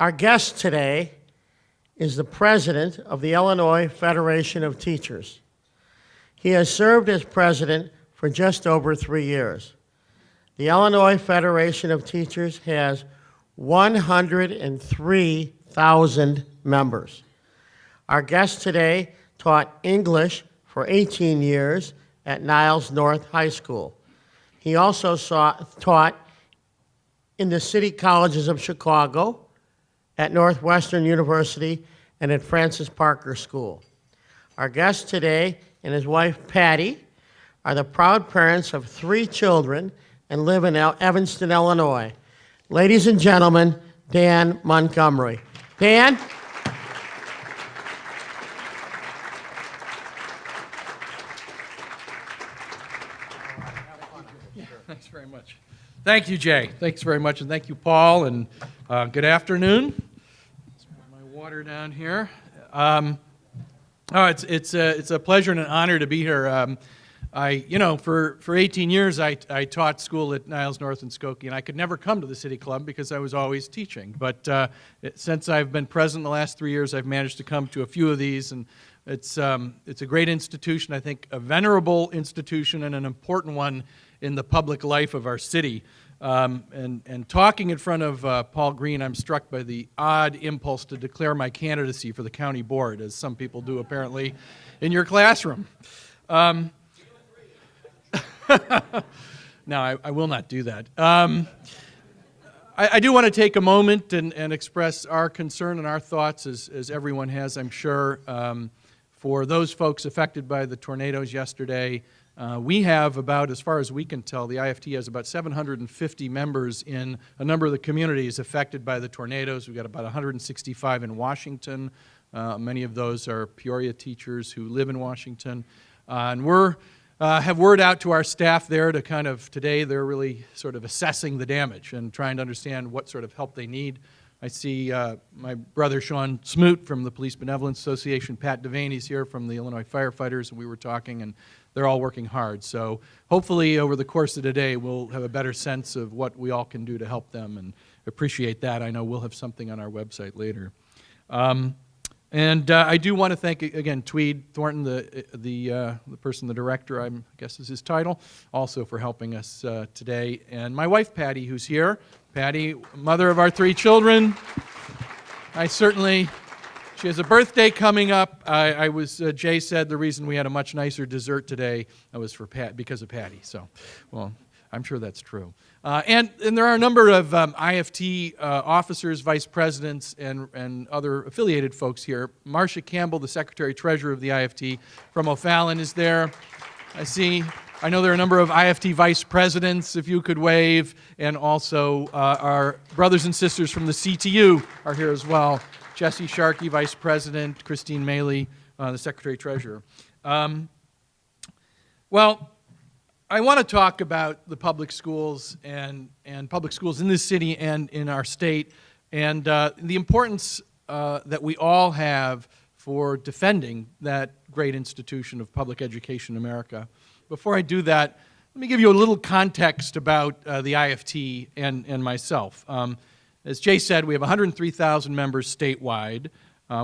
Our guest today is the president of the Illinois Federation of Teachers. He has served as president for just over 3 years. The Illinois Federation of Teachers has 103,000 members. Our guest today taught English for 18 years at Niles North High School. He also taught in the city colleges of Chicago, at Northwestern University, and at Francis Parker School. Our guest today and his wife, Patty, are the proud parents of 3 children and live in Evanston, Illinois. Ladies and gentlemen, Dan Montgomery. Dan? Thanks very much. Thank you, Jay. Thanks very much, and thank you, Paul, and good afternoon. Let's put my water down here. It's a pleasure and an honor to be here. For 18 years, I taught school at Niles North in Skokie, and I could never come to the City Club because I was always teaching. But since I've been president the last 3 years, I've managed to come to a few of these, and it's a great institution, I think a venerable institution and an important one in the public life of our city. And talking in front of Paul Green, I'm struck by the odd impulse to declare my candidacy for the county board, as some people do apparently in your classroom. No, I will not do that. I do want to take a moment and express our concern and our thoughts, as everyone has, I'm sure, for those folks affected by the tornadoes yesterday. We have about, as far as we can tell, the IFT has about 750 members in a number of the communities affected by the tornadoes. We've got about 165 in Washington. Many of those are Peoria teachers who live in Washington. And we're have word out to our staff there to today they're really sort of assessing the damage and trying to understand what sort of help they need. I see my brother Sean Smoot from the Police Benevolence Association, Pat Devaney's here from the Illinois Firefighters, and we were talking, and they're all working hard. So hopefully over the course of the day we'll have a better sense of what we all can do to help them, and appreciate that. I know we'll have something on our website later. I do want to thank, again, Tweed Thornton, the person, the director, I guess is his title, also for helping us today. And my wife, Patty, who's here. Patty, mother of our 3 children. She has a birthday coming up. Jay said the reason we had a much nicer dessert today was because of Patty. So, well, I'm sure that's true. And there are a number of IFT officers, vice presidents, and other affiliated folks here. Marcia Campbell, the secretary-treasurer of the IFT from O'Fallon, is there. I know there are a number of IFT vice presidents, if you could wave, and also our brothers and sisters from the CTU are here as well. Jesse Sharkey, vice president, Christine Maley, the secretary-treasurer. Well, I want to talk about the public schools and public schools in this city and in our state, and the importance that we all have for defending that great institution of public education in America. Before I do that, let me give you a little context about the IFT and myself. As Jay said, we have 103,000 members statewide.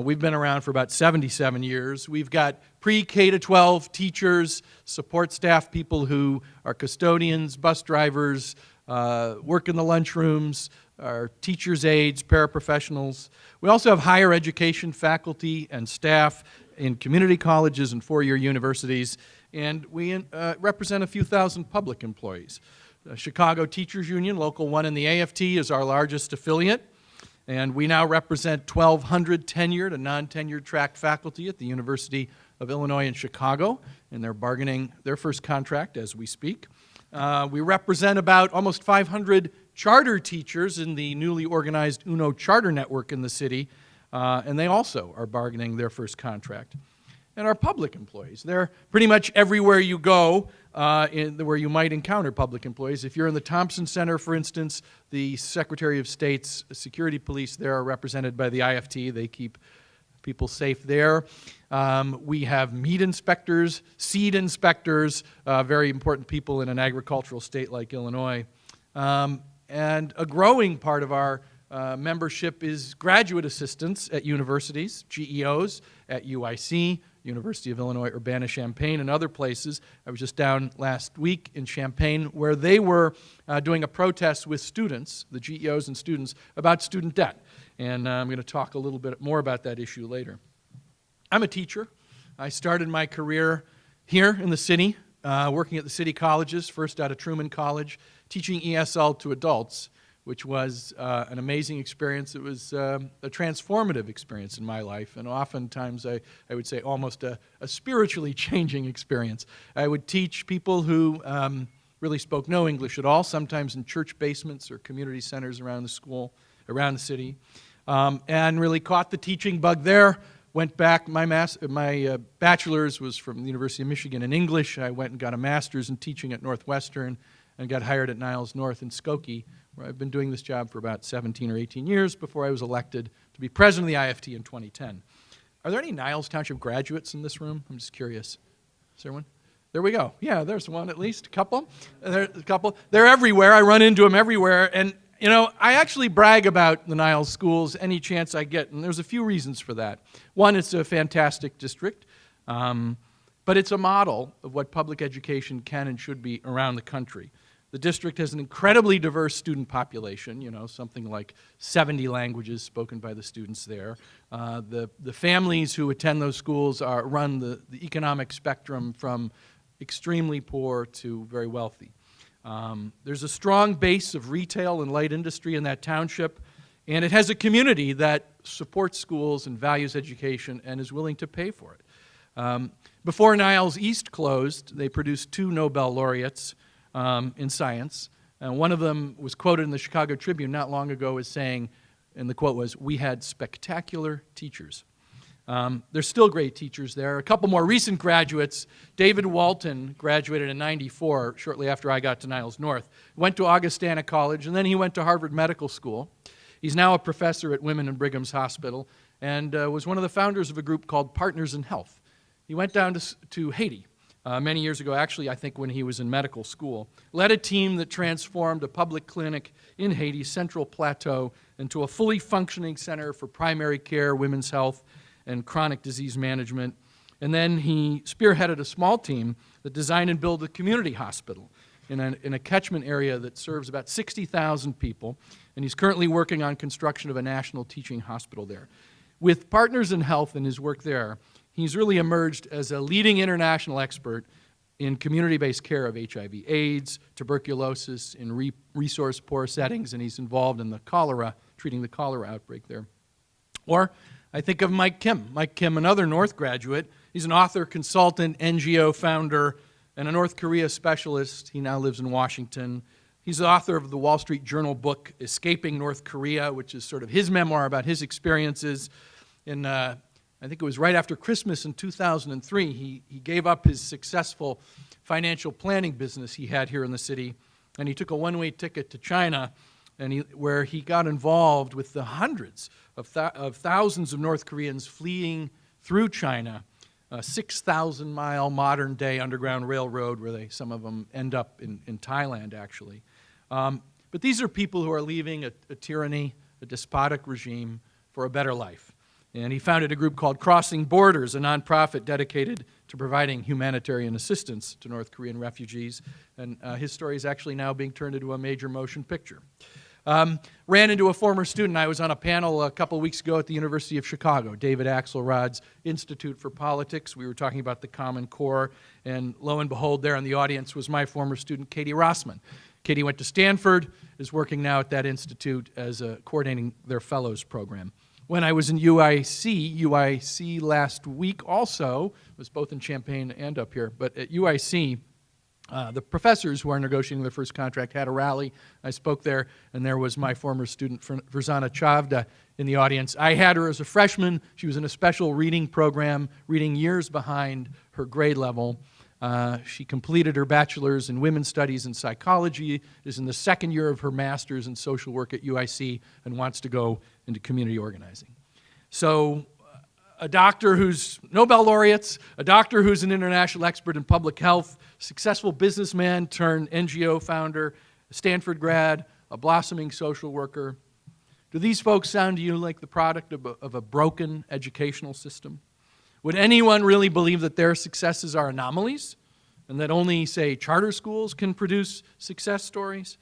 We've been around for about 77 years. We've got pre-K-12 teachers, support staff people who are custodians, bus drivers, work in the lunchrooms, our teachers' aides, paraprofessionals. We also have higher education faculty and staff in community colleges and four-year universities, and we represent a few thousand public employees. The Chicago Teachers Union, Local 1 in the AFT, is our largest affiliate, and we now represent 1,200 tenured and non-tenured track faculty at the University of Illinois in Chicago, and they're bargaining their first contract as we speak. We represent about almost 500 charter teachers in the newly organized UNO charter network in the city, and they also are bargaining their first contract. And our public employees, they're pretty much everywhere you go where you might encounter public employees. If you're in the Thompson Center, for instance, the Secretary of State's security police there are represented by the IFT. They keep people safe there. We have meat inspectors, seed inspectors, very important people in an agricultural state like Illinois. And a growing part of our membership is graduate assistants at universities, GEOs at UIC, University of Illinois Urbana-Champaign, and other places. I was just down last week in Champaign where they were doing a protest with students, the GEOs and students, about student debt. And I'm going to talk a little bit more about that issue later. I'm a teacher. I started my career here in the city, working at the city colleges, first out of Truman College, teaching ESL to adults, which was an amazing experience. It was a transformative experience in my life, and oftentimes I would say almost a spiritually changing experience. I would teach people who really spoke no English at all, sometimes in church basements or community centers around the school, around the city, and really caught the teaching bug there. Went back, my bachelor's was from the University of Michigan in English. I went and got a master's in teaching at Northwestern and got hired at Niles North in Skokie, where I've been doing this job for about 17 or 18 years before I was elected to be president of the IFT in 2010. Are there any Niles Township graduates in this room? I'm just curious. Is there one? There we go. Yeah, there's one at least, a couple. They're everywhere. I run into them everywhere. And, you know, I actually brag about the Niles schools any chance I get, and there's a few reasons for that. One, it's a fantastic district, but it's a model of what public education can and should be around the country. The district has an incredibly diverse student population, you know, something like 70 languages spoken by the students there. The families who attend those schools run the economic spectrum from extremely poor to very wealthy. There's a strong base of retail and light industry in that township, and it has a community that supports schools and values education and is willing to pay for it. Before Niles East closed, they produced 2 Nobel laureates in science. And one of them was quoted in the Chicago Tribune not long ago as saying, and the quote was, "We had spectacular teachers." There's still great teachers there. A couple more recent graduates. David Walton graduated in '94, shortly after I got to Niles North. Went to Augustana College, and then he went to Harvard Medical School. He's now a professor at Women and Brigham's Hospital, and was one of the founders of a group called Partners in Health. He went down to Haiti many years ago, actually I think when he was in medical school, led a team that transformed a public clinic in Haiti's Central Plateau into a fully functioning center for primary care, women's health, and chronic disease management. And then he spearheaded a small team that designed and built a community hospital in a catchment area that serves about 60,000 people, and he's currently working on construction of a national teaching hospital there. With Partners in Health and his work there, he's really emerged as a leading international expert in community-based care of HIV/AIDS, tuberculosis, in resource-poor settings, and he's involved in treating the cholera outbreak there. Or I think of Mike Kim. Mike Kim, another North graduate. He's an author, consultant, NGO founder, and a North Korea specialist. He now lives in Washington. He's the author of the Wall Street Journal book, Escaping North Korea, which is sort of his memoir about his experiences. In I think it was right after Christmas in 2003, he gave up his successful financial planning business he had here in the city, and he took a one-way ticket to China, where he got involved with the hundreds of thousands of North Koreans fleeing through China, a 6,000-mile modern-day underground railroad where some of them end up in Thailand, actually. But these are people who are leaving a tyranny, a despotic regime, for a better life. And he founded a group called Crossing Borders, a nonprofit dedicated to providing humanitarian assistance to North Korean refugees. And his story is actually now being turned into a major motion picture. Ran into a former student. I was on a panel a couple weeks ago at the University of Chicago, David Axelrod's Institute for Politics. We were talking about the Common Core, and lo and behold, there in the audience was my former student, Katie Rossman. Katie went to Stanford, is working now at that institute as coordinating their fellows program. When I was in UIC last week also, was both in Champaign and up here, but at UIC, the professors who are negotiating their first contract had a rally. I spoke there, and there was my former student, Farzana Chavda, in the audience. I had her as a freshman. She was in a special reading program, reading years behind her grade level. She completed her bachelor's in women's studies and psychology, is in the second year of her master's in social work at UIC, and wants to go into community organizing. So a doctor who's Nobel laureates, a doctor who's an international expert in public health, successful businessman turned NGO founder, a Stanford grad, a blossoming social worker. Do these folks sound to you like the product of a broken educational system? Would anyone really believe that their successes are anomalies and that only, say, charter schools can produce success stories?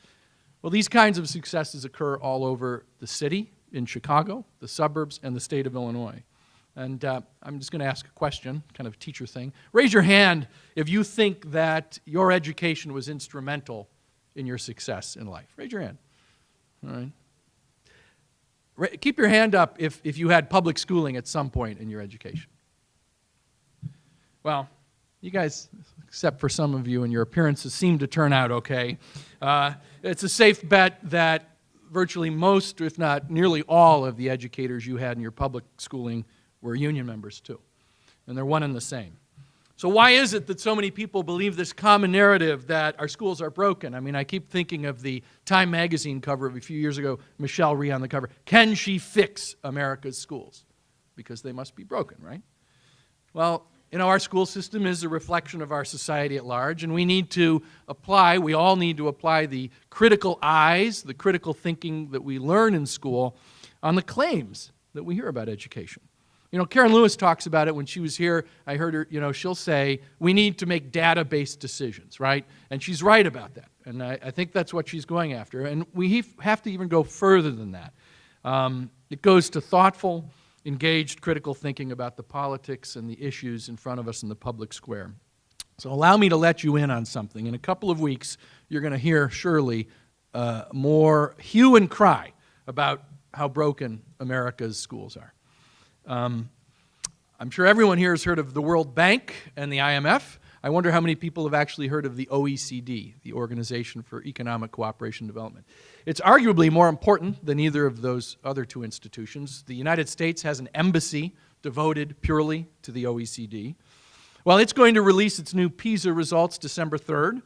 Well, these kinds of successes occur all over the city, in Chicago, the suburbs, and the state of Illinois. And I'm just going to ask a question, kind of a teacher thing. Raise your hand if you think that your education was instrumental in your success in life. Raise your hand. All right. Keep your hand up if you had public schooling at some point in your education. Well, you guys, except for some of you, and your appearances seem to turn out okay. It's a safe bet that virtually most, if not nearly all, of the educators you had in your public schooling were union members too. And they're one and the same. So why is it that so many people believe this common narrative that our schools are broken? I mean, I keep thinking of the Time magazine cover of a few years ago, Michelle Rhee on the cover. Can she fix America's schools? Because they must be broken, right? Well, you know, our school system is a reflection of our society at large, and we all need to apply the critical eyes, the critical thinking that we learn in school on the claims that we hear about education. You know, Karen Lewis talks about it when she was here. I heard her, she'll say, we need to make data-based decisions, right? And she's right about that. And I think that's what she's going after. And we have to even go further than that. It goes to thoughtful, engaged, critical thinking about the politics and the issues in front of us in the public square. So allow me to let you in on something. In a couple of weeks, you're going to hear, surely, more hue and cry about how broken America's schools are. I'm sure everyone here has heard of the World Bank and the IMF. I wonder how many people have actually heard of the OECD, the Organization for Economic Cooperation and Development. It's arguably more important than either of those other two institutions. The United States has an embassy devoted purely to the OECD. Well, it's going to release its new PISA results December 3rd.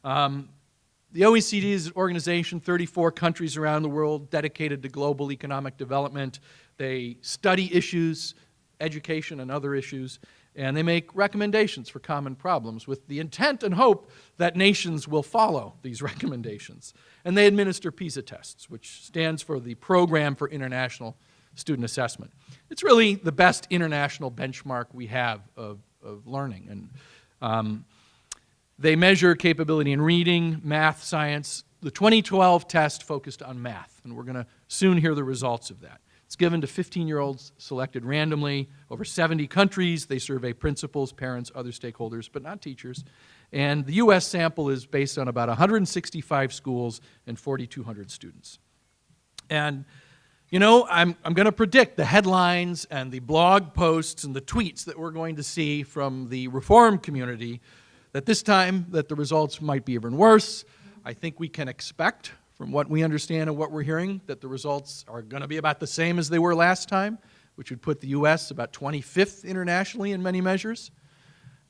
The OECD is an organization, 34 countries around the world dedicated to global economic development. They study issues, education and other issues, and they make recommendations for common problems with the intent and hope that nations will follow these recommendations. And they administer PISA tests, which stands for the Program for International Student Assessment. It's really the best international benchmark we have of learning. And they measure capability in reading, math, science. The 2012 test focused on math, and we're going to soon hear the results of that. It's given to 15-year-olds selected randomly over 70 countries. They survey principals, parents, other stakeholders, but not teachers. And the U.S. sample is based on about 165 schools and 4,200 students. And, you know, I'm going to predict the headlines and the blog posts and the tweets that we're going to see from the reform community that this time that the results might be even worse. I think we can expect, from what we understand and what we're hearing, that the results are going to be about the same as they were last time, which would put the U.S. about 25th internationally in many measures.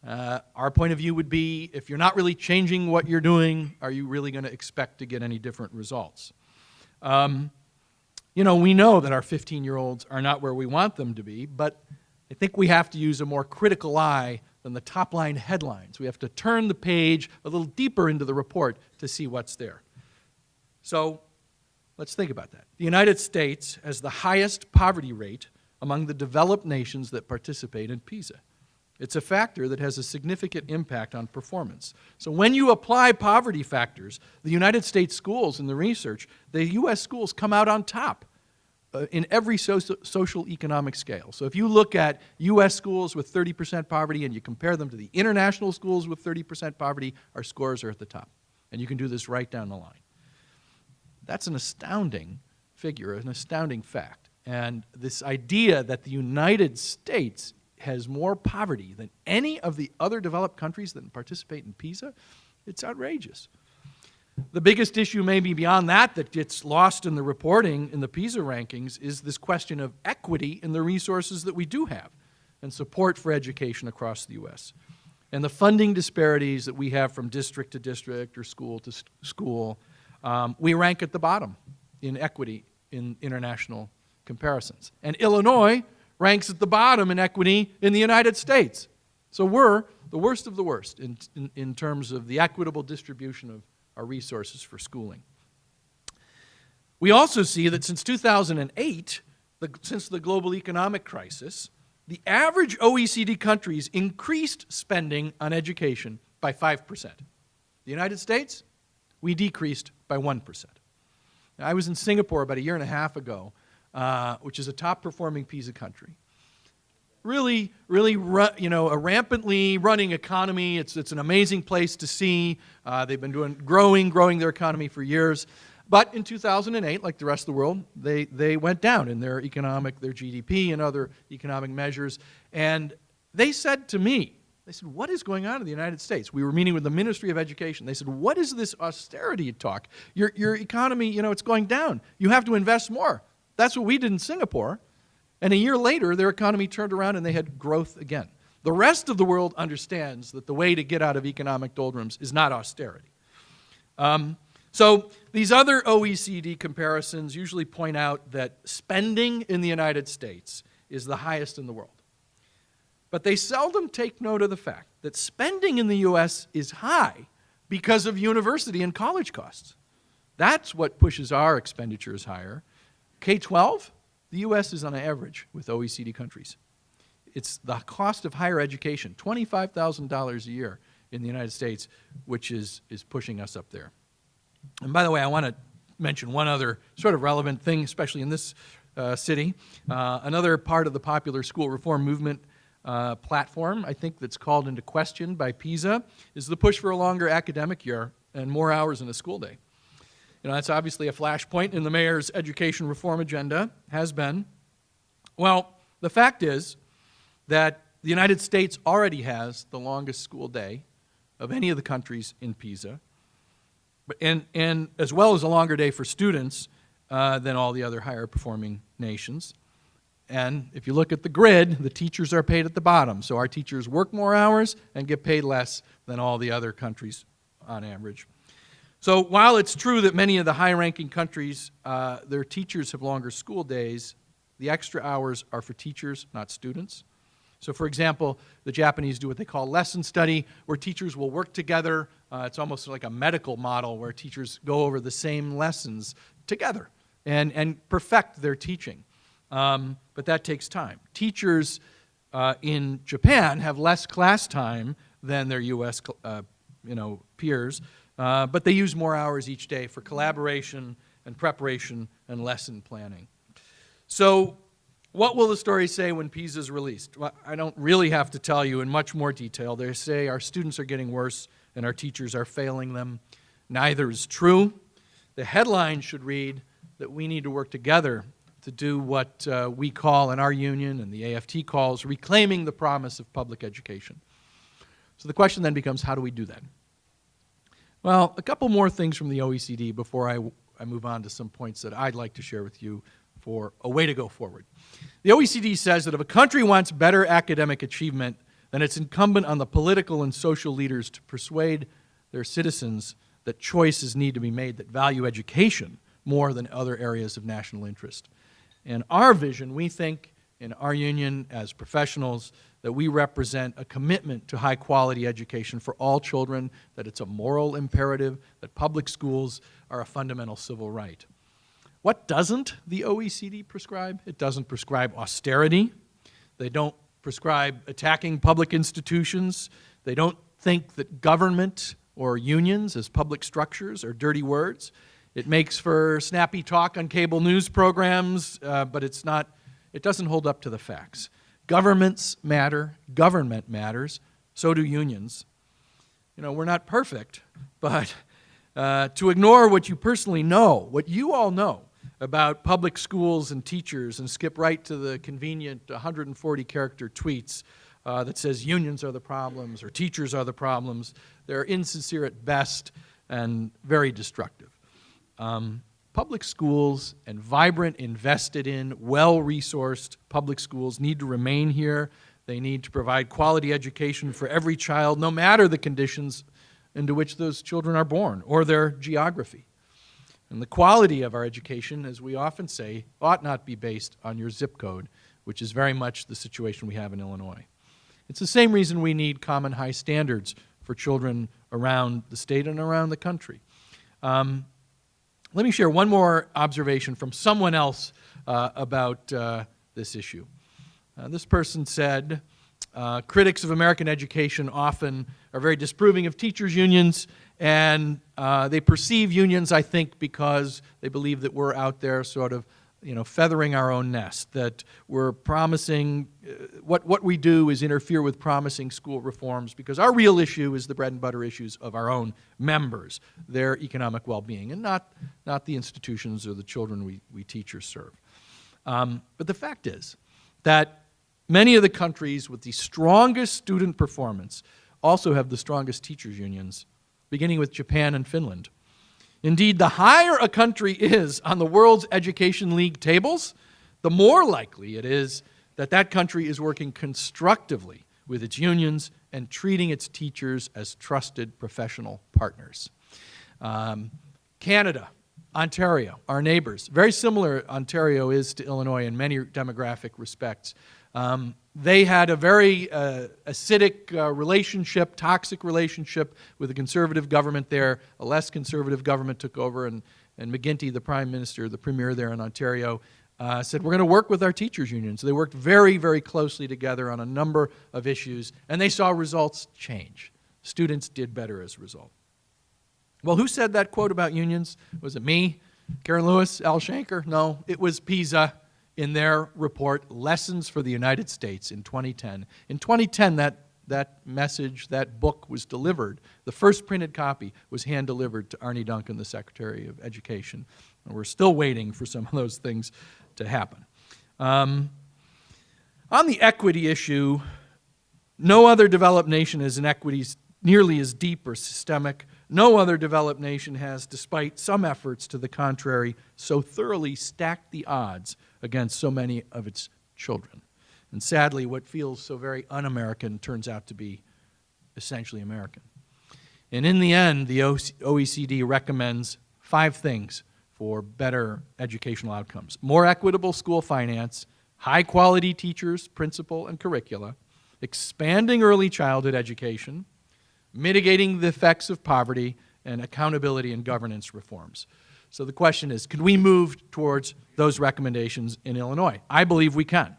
Our point of view would be, if you're not really changing what you're doing, are you really going to expect to get any different results? You know, we know that our 15-year-olds are not where we want them to be, but I think we have to use a more critical eye than the top-line headlines. We have to turn the page a little deeper into the report to see what's there. So let's think about that. The United States has the highest poverty rate among the developed nations that participate in PISA. It's a factor that has a significant impact on performance. So when you apply poverty factors, the United States schools in the research, the U.S. schools come out on top in every social economic scale. So if you look at U.S. schools with 30% poverty and you compare them to the international schools with 30% poverty, our scores are at the top. And you can do this right down the line. That's an astounding figure, an astounding fact. And this idea that the United States has more poverty than any of the other developed countries that participate in PISA, it's outrageous. The biggest issue maybe beyond that gets lost in the reporting in the PISA rankings is this question of equity in the resources that we do have and support for education across the U.S. And the funding disparities that we have from district to district or school to school, we rank at the bottom in equity in international comparisons. And Illinois ranks at the bottom in equity in the United States. So we're the worst of the worst in terms of the equitable distribution of our resources for schooling. We also see that since 2008, since the global economic crisis, the average OECD countries increased spending on education by 5%. The United States, we decreased by 1%. Now, I was in Singapore about a year and a half ago, which is a top-performing PISA country. Really, a rampantly running economy. It's an amazing place to see. They've been growing their economy for years. But in 2008, like the rest of the world, they went down in their GDP and other economic measures. And they said to me, they said, what is going on in the United States? We were meeting with the Ministry of Education. They said, what is this austerity talk? Your economy, it's going down. You have to invest more. That's what we did in Singapore. And a year later, their economy turned around and they had growth again. The rest of the world understands that the way to get out of economic doldrums is not austerity. So these other OECD comparisons usually point out that spending in the United States is the highest in the world. But they seldom take note of the fact that spending in the U.S. is high because of university and college costs. That's what pushes our expenditures higher. K-12, the U.S. is on average with OECD countries. It's the cost of higher education, $25,000 a year in the United States, which is pushing us up there. And by the way, I want to mention one other sort of relevant thing, especially in this city. Another part of the popular school reform movement platform, I think, that's called into question by PISA is the push for a longer academic year and more hours in a school day. That's obviously a flashpoint in the mayor's education reform agenda, has been. Well, the fact is that the United States already has the longest school day of any of the countries in PISA, and as well as a longer day for students than all the other higher performing nations. And if you look at the grid, the teachers are paid at the bottom. So our teachers work more hours and get paid less than all the other countries on average. So while it's true that many of the high-ranking countries, their teachers have longer school days, the extra hours are for teachers, not students. So for example, the Japanese do what they call lesson study, where teachers will work together. It's almost like a medical model where teachers go over the same lessons together and perfect their teaching. But that takes time. Teachers in Japan have less class time than their U.S. Peers, but they use more hours each day for collaboration and preparation and lesson planning. So what will the story say when PISA is released? Well, I don't really have to tell you in much more detail. They say our students are getting worse and our teachers are failing them. Neither is true. The headline should read that we need to work together to do what we call in our union and the IFT calls reclaiming the promise of public education. So the question then becomes, how do we do that? Well, a couple more things from the OECD before I move on to some points that I'd like to share with you for a way to go forward. The OECD says that if a country wants better academic achievement, then it's incumbent on the political and social leaders to persuade their citizens that choices need to be made that value education more than other areas of national interest. In our vision, we think in our union as professionals that we represent a commitment to high-quality education for all children, that it's a moral imperative, that public schools are a fundamental civil right. What doesn't the OECD prescribe? It doesn't prescribe austerity. They don't prescribe attacking public institutions. They don't think that government or unions as public structures are dirty words. It makes for snappy talk on cable news programs, but it doesn't hold up to the facts. Governments matter, government matters, so do unions. We're not perfect, but to ignore what you personally know, what you all know about public schools and teachers and skip right to the convenient 140-character tweets that says unions are the problems or teachers are the problems, they're insincere at best and very destructive. Public schools and vibrant, invested in, well-resourced public schools need to remain here. They need to provide quality education for every child, no matter the conditions into which those children are born or their geography. And the quality of our education, as we often say, ought not be based on your zip code, which is very much the situation we have in Illinois. It's the same reason we need common high standards for children around the state and around the country. Let me share one more observation from someone else about this issue. This person said, critics of American education often are very disapproving of teachers' unions, and they perceive unions, I think, because they believe that we're out there sort of, feathering our own nest, that we're promising, what we do is interfere with promising school reforms, because our real issue is the bread and butter issues of our own members, their economic well-being, and not the institutions or the children we teach or serve. But the fact is that many of the countries with the strongest student performance also have the strongest teachers' unions, beginning with Japan and Finland. Indeed, the higher a country is on the World's Education League tables, the more likely it is that that country is working constructively with its unions and treating its teachers as trusted professional partners. Canada, Ontario, our neighbors, very similar Ontario is to Illinois in many demographic respects. They had a very acidic relationship, toxic relationship with the conservative government there. A less conservative government took over, and McGuinty, the prime minister, the premier there in Ontario, said, we're going to work with our teachers' unions. So they worked very, very closely together on a number of issues, and they saw results change. Students did better as a result. Well, who said that quote about unions? Was it me, Karen Lewis, Al Shanker? No, it was PISA in their report, Lessons for the United States, in 2010. In 2010, that message, that book was delivered. The first printed copy was hand-delivered to Arne Duncan, the Secretary of Education. And we're still waiting for some of those things to happen. On the equity issue, no other developed nation has inequities nearly as deep or systemic. No other developed nation has, despite some efforts to the contrary, so thoroughly stacked the odds against so many of its children. And sadly, what feels so very un-American turns out to be essentially American. And in the end, the OECD recommends 5 things for better educational outcomes: more equitable school finance, high-quality teachers, principal, and curricula, expanding early childhood education, mitigating the effects of poverty, and accountability and governance reforms. So the question is, can we move towards those recommendations in Illinois? I believe we can.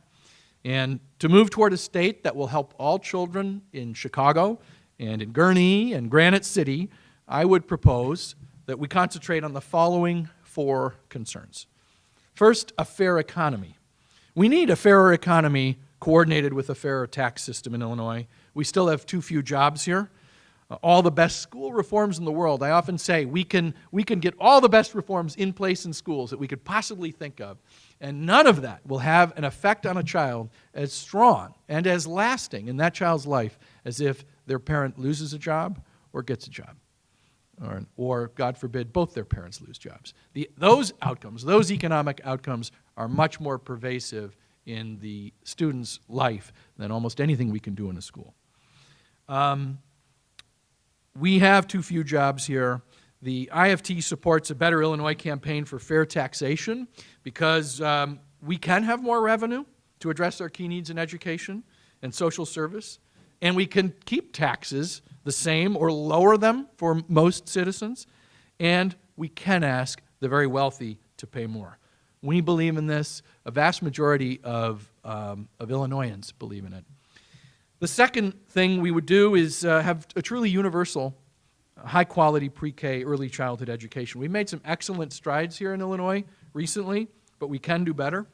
And to move toward a state that will help all children in Chicago and in Gurnee and Granite City, I would propose that we concentrate on the following 4 concerns. First, a fair economy. We need a fairer economy coordinated with a fairer tax system in Illinois. We still have too few jobs here. All the best school reforms in the world, I often say we can get all the best reforms in place in schools that we could possibly think of, and none of that will have an effect on a child as strong and as lasting in that child's life as if their parent loses a job or gets a job, or God forbid, both their parents lose jobs. Those outcomes, those economic outcomes, are much more pervasive in the student's life than almost anything we can do in a school. We have too few jobs here. The IFT supports a Better Illinois campaign for fair taxation because we can have more revenue to address our key needs in education and social service, and we can keep taxes the same or lower them for most citizens, and we can ask the very wealthy to pay more. We believe in this. A vast majority of Illinoisans believe in it. The second thing we would do is have a truly universal, high-quality pre-K early childhood education. We made some excellent strides here in Illinois recently, but we can do better.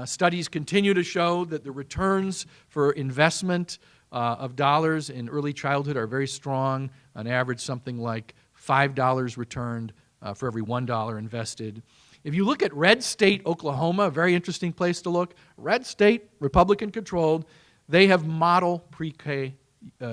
Studies continue to show that the returns for investment of dollars in early childhood are very strong, on average something like $5 returned for every $1 invested. If you look at Red State, Oklahoma, a very interesting place to look, Red State, Republican-controlled, they have model pre-K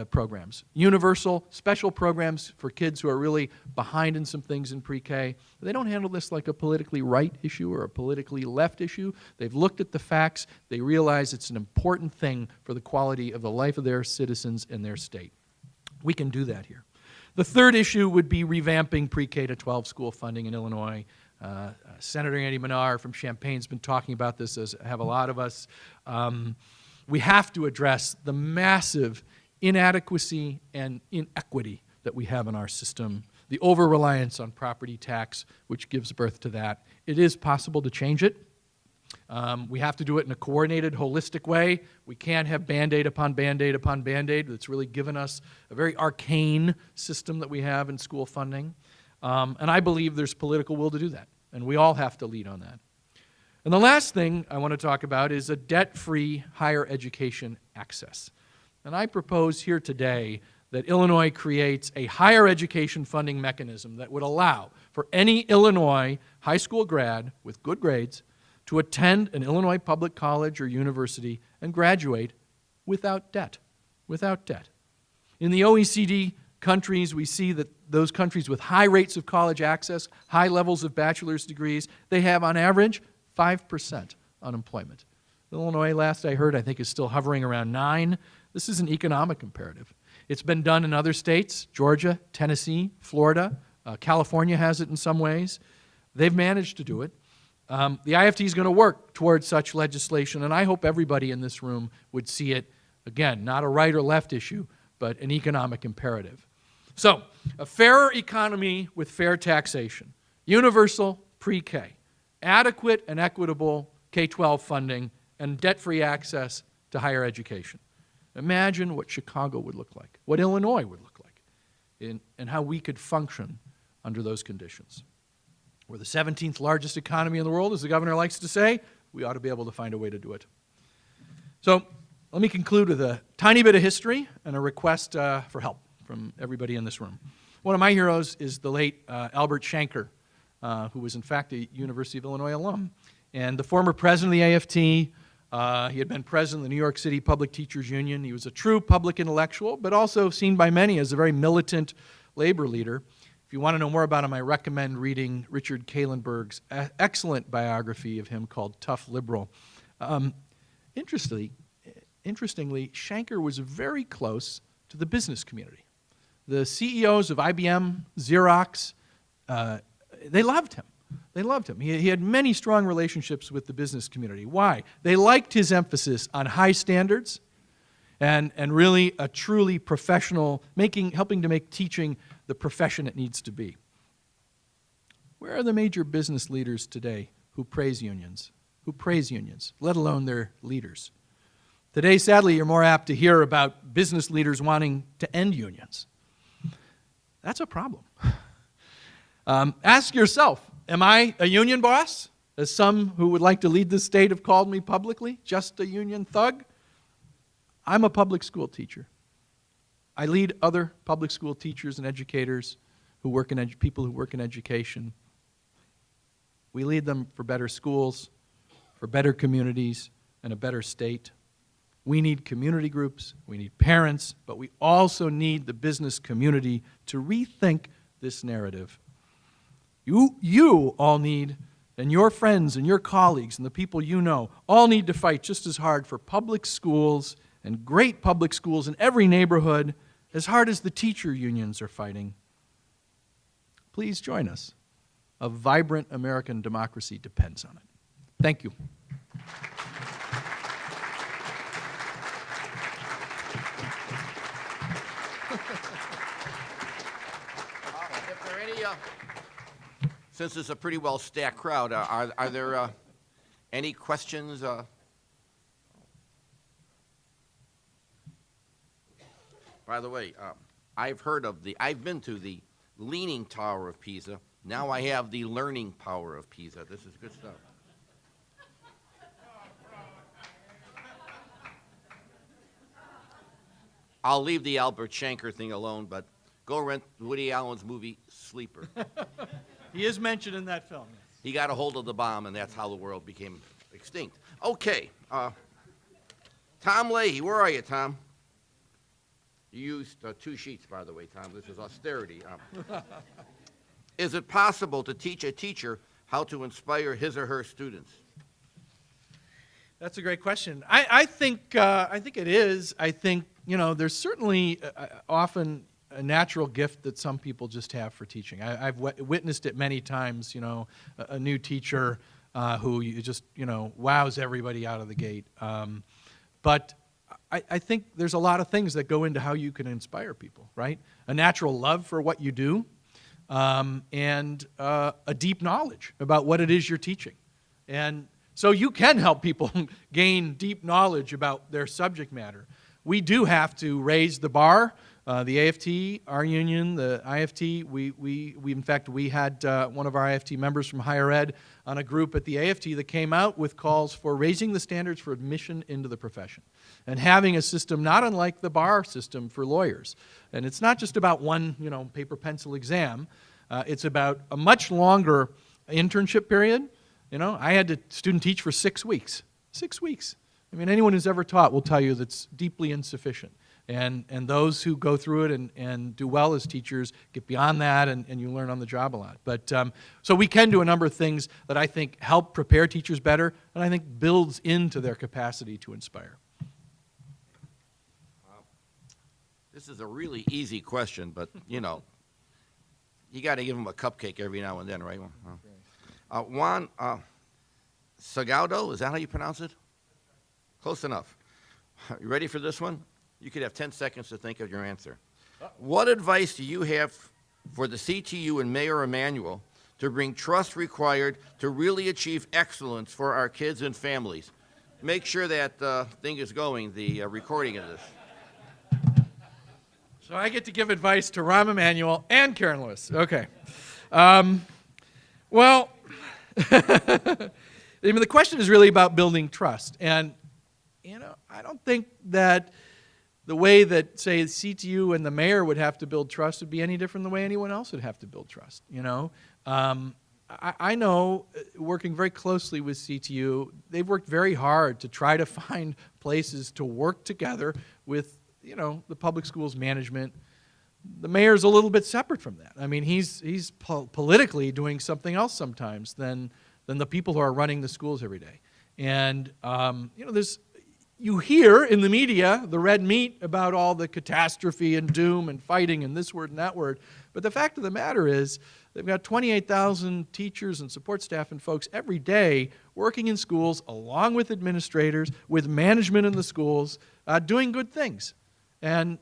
programs, universal, special programs for kids who are really behind in some things in pre-K. They don't handle this like a politically right issue or a politically left issue. They've looked at the facts. They realize it's an important thing for the quality of the life of their citizens in their state. We can do that here. The third issue would be revamping pre-K to 12 school funding in Illinois. Senator Andy Menard from Champaign has been talking about this, as have a lot of us. We have to address the massive inadequacy and inequity that we have in our system. the over-reliance on property tax, which gives birth to that. It is possible to change it. We have to do it in a coordinated, holistic way. We can't have Band-Aid upon Band-Aid upon Band-Aid. That's really given us a very arcane system that we have in school funding. And I believe there's political will to do that, and we all have to lead on that. And the last thing I want to talk about is a debt-free higher education access. And I propose here today that Illinois creates a higher education funding mechanism that would allow for any Illinois high school grad with good grades to attend an Illinois public college or university and graduate without debt. Without debt. In the OECD countries, we see that those countries with high rates of college access, high levels of bachelor's degrees, they have on average 5% unemployment. Illinois, last I heard, I think is still hovering around 9%. This is an economic imperative. It's been done in other states, Georgia, Tennessee, Florida. California has it in some ways. They've managed to do it. The IFT is going to work towards such legislation, and I hope everybody in this room would see it, again, not a right or left issue, but an economic imperative. So, a fairer economy with fair taxation, universal pre-K, adequate and equitable K-12 funding, and debt-free access to higher education. Imagine what Chicago would look like, what Illinois would look like, and how we could function under those conditions. We're the 17th largest economy in the world, as the governor likes to say. We ought to be able to find a way to do it. So let me conclude with a tiny bit of history and a request for help from everybody in this room. One of my heroes is the late Albert Shanker, who was in fact a University of Illinois alum, and the former president of the IFT. He had been president of the New York City Public Teachers Union. He was a true public intellectual, but also seen by many as a very militant labor leader. If you want to know more about him, I recommend reading Richard Kahlenberg's excellent biography of him called Tough Liberal. Interestingly, Shanker was very close to the business community. The CEOs of IBM, Xerox, they loved him. They loved him. He had many strong relationships with the business community. Why? They liked his emphasis on high standards and really a truly professional, helping to make teaching the profession it needs to be. Where are the major business leaders today who praise unions? Let alone their leaders? Today, sadly, you're more apt to hear about business leaders wanting to end unions. That's a problem. Ask yourself, am I a union boss, as some who would like to lead this state have called me publicly, just a union thug? I'm a public school teacher. I lead other public school teachers and educators who work in people who work in education. We lead them for better schools, for better communities, and a better state. We need community groups, we need parents, but we also need the business community to rethink this narrative. You all need, and your friends and your colleagues and the people you know, all need to fight just as hard for public schools and great public schools in every neighborhood, as hard as the teacher unions are fighting. Please join us. A vibrant American democracy depends on it. Thank you. If there are any, since it's a pretty well-stacked crowd, are there any questions? By the way, I've been to the Leaning Tower of Pisa. Now I have the Learning Power of Pisa. This is good stuff. I'll leave the Albert Shanker thing alone, but go rent Woody Allen's movie Sleeper. He is mentioned in that film. He got a hold of the bomb, and that's how the world became extinct. Okay. Tom Leahy, where are you, Tom? You used 2 sheets, by the way, Tom. This is austerity. Is it possible to teach a teacher how to inspire his or her students? That's a great question. I think it is. I think, there's certainly often a natural gift that some people just have for teaching. I've witnessed it many times, a new teacher who you just, wows everybody out of the gate. But I think there's a lot of things that go into how you can inspire people, right? A natural love for what you do, and a deep knowledge about what it is you're teaching. And so you can help people gain deep knowledge about their subject matter. We do have to raise the bar. The AFT, our union, the IFT, in fact, we had one of our IFT members from higher ed on a group at the AFT that came out with calls for raising the standards for admission into the profession and having a system not unlike the bar system for lawyers. And it's not just about one, paper pencil exam. It's about a much longer internship period. I had to student teach for 6 weeks. 6 weeks. I mean, anyone who's ever taught will tell you that's deeply insufficient. And those who go through it and do well as teachers get beyond that, and you learn on the job a lot. But so we can do a number of things that I think help prepare teachers better, and I think builds into their capacity to inspire. This is a really easy question, but, you got to give them a cupcake every now and then, right? Juan Sagaudo, is that how you pronounce it? Close enough. You ready for this one? You could have 10 seconds to think of your answer. What advice do you have for the CTU and Mayor Emanuel to bring trust required to really achieve excellence for our kids and families? Make sure that thing is going, the recording of this. So I get to give advice to Rahm Emanuel and Karen Lewis. Okay. Well, I mean, the question is really about building trust. And, I don't think that the way that, say, the CTU and the mayor would have to build trust would be any different than the way anyone else would have to build trust, I know, working very closely with CTU, they've worked very hard to try to find places to work together with, the public schools management. The mayor's a little bit separate from that. I mean, he's politically doing something else sometimes than the people who are running the schools every day. And, you hear in the media the red meat about all the catastrophe and doom and fighting and this word and that word. But the fact of the matter is they've got 28,000 teachers and support staff and folks every day working in schools along with administrators, with management in the schools, doing good things. And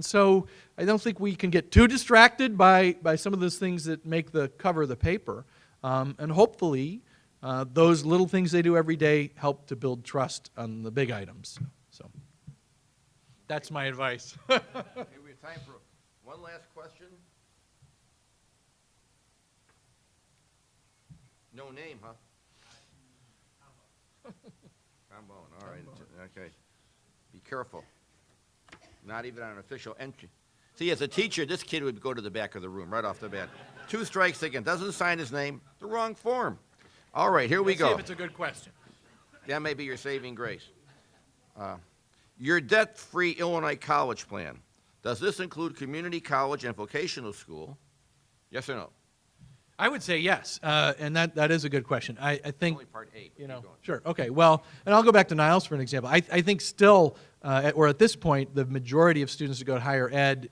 so I don't think we can get too distracted by some of those things that make the cover of the paper. And hopefully, those little things they do every day help to build trust on the big items. So that's my advice. Okay, we have time for one last question. No name, huh? Trombone, all right. Okay. Be careful. Not even on an official entry. See, as a teacher, this kid would go to the back of the room right off the bat. 2 strikes again. Doesn't sign his name. The wrong form. All right, here we go. See if it's a good question. That may be your saving grace. Your debt-free Illinois college plan. Does this include community college and vocational school? Yes or no? I would say yes, and that is a good question. I think Only part A. Keep going. Sure. Okay. Well, and I'll go back to Niles for an example. I think still, or at this point, the majority of students who go to higher ed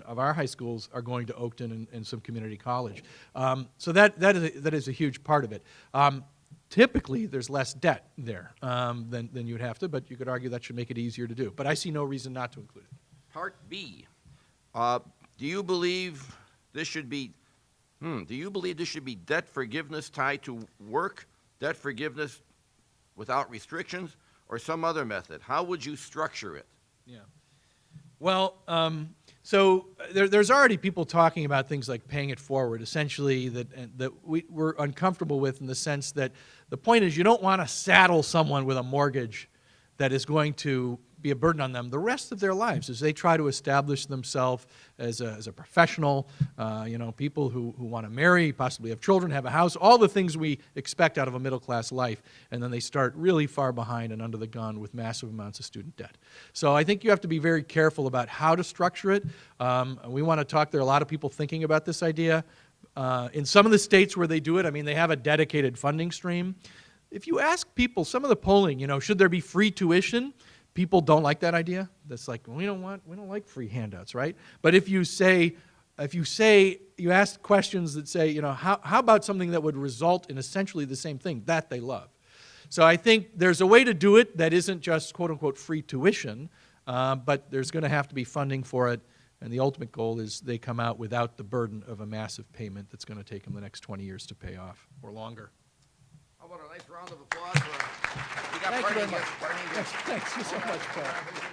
of our high schools are going to Oakton and some community college. So that is a huge part of it. Typically, there's less debt there than you would have to, but you could argue that should make it easier to do. But I see no reason not to include it. Part B. Do you believe this should be debt forgiveness tied to work, debt forgiveness without restrictions, or some other method? How would you structure it? Yeah. Well, so there's already people talking about things like paying it forward, essentially that we're uncomfortable with, in the sense that the point is you don't want to saddle someone with a mortgage that is going to be a burden on them the rest of their lives as they try to establish themselves as a professional, people who want to marry, possibly have children, have a house, all the things we expect out of a middle-class life, and then they start really far behind and under the gun with massive amounts of student debt. So I think you have to be very careful about how to structure it. We want to talk, there are a lot of people thinking about this idea. In some of the states where they do it, I mean, they have a dedicated funding stream. If you ask people, some of the polling, should there be free tuition? People don't like that idea. That's like, we don't like free handouts, right? But if you ask questions that say, how about something that would result in essentially the same thing, that they love. So I think there's a way to do it that isn't just quote unquote free tuition, but there's going to have to be funding for it. And the ultimate goal is they come out without the burden of a massive payment that's going to take them the next 20 years to pay off or longer. How about a nice round of applause for, you got Thank you party very much. gifts, party gifts. Thanks so much, Paul.